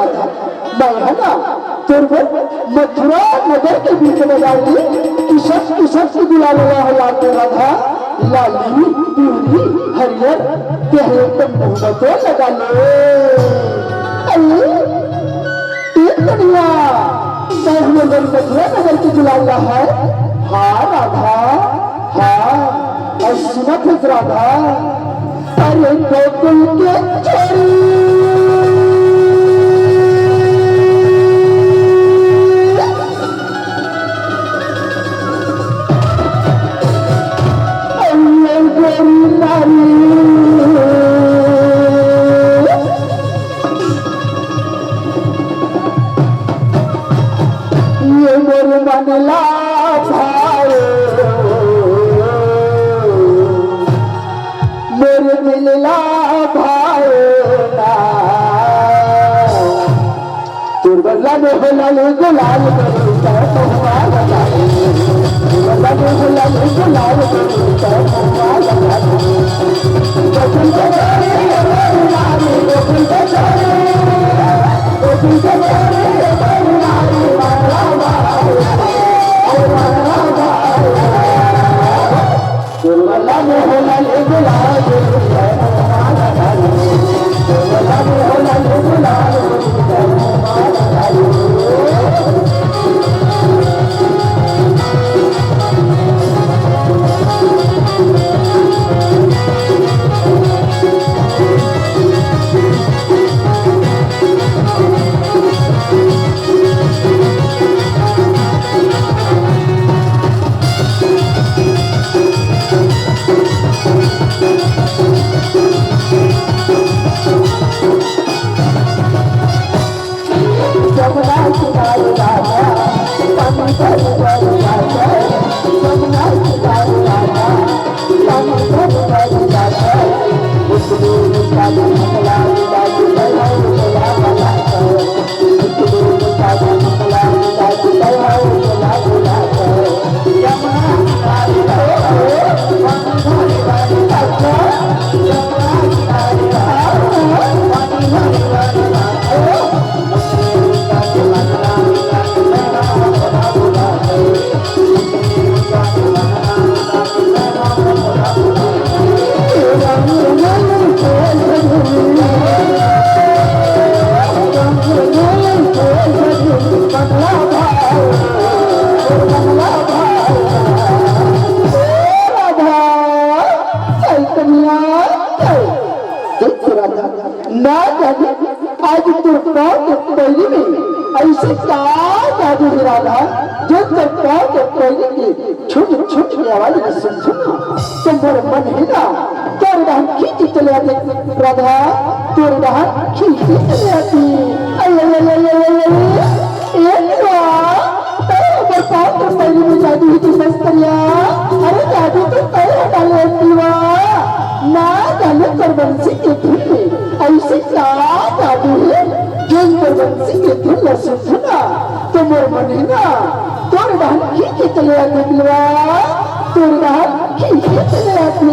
राधा, मैं है ना तेरे मथुरा नगर के बीच में जाऊंगी। किशन की दुला लगा है लाल राधा, लाली पीली हरियर तेरे तो मोहब्बतों लगा ले। दुनिया मथुरा नगर की दुलाला है। हाँ राधा, हाँ और सुनत है राधा, अरे गोकुल के छोरी बनला भाई मेरे मिलला भाई तुरबला में गुलाल गुलाल आज पहली में ऐसे का जादू राधा जो पहली की छुट छुट की आवाज में सुना तुम्हारे मन है ना तोर डान खींची चले आते राधा, तोर डान खींची चले आती। पहली में जादू ही संस्करिया, अरे जादू तो तय डाले दीवा ना जाने करबंसी के धुन ऐसे क्या जादू है जो करबंसी के धुन में सुना तुम्हारे मन है ना तोर डान खींची चले आते दिलवा, तोर डान खींची चले आते।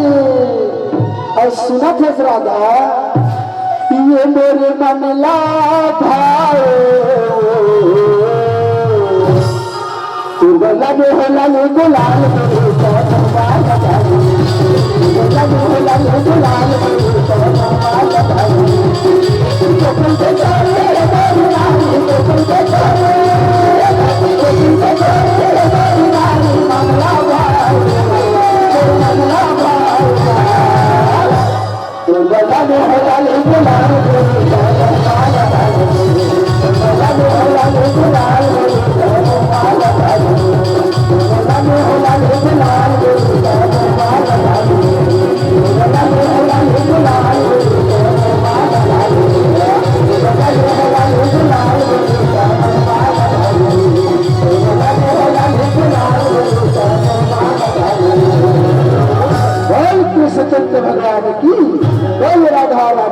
और सुना था राधा, ये मेरे मन ला भाई तुरबला में हो लाल गुलाल गुलाल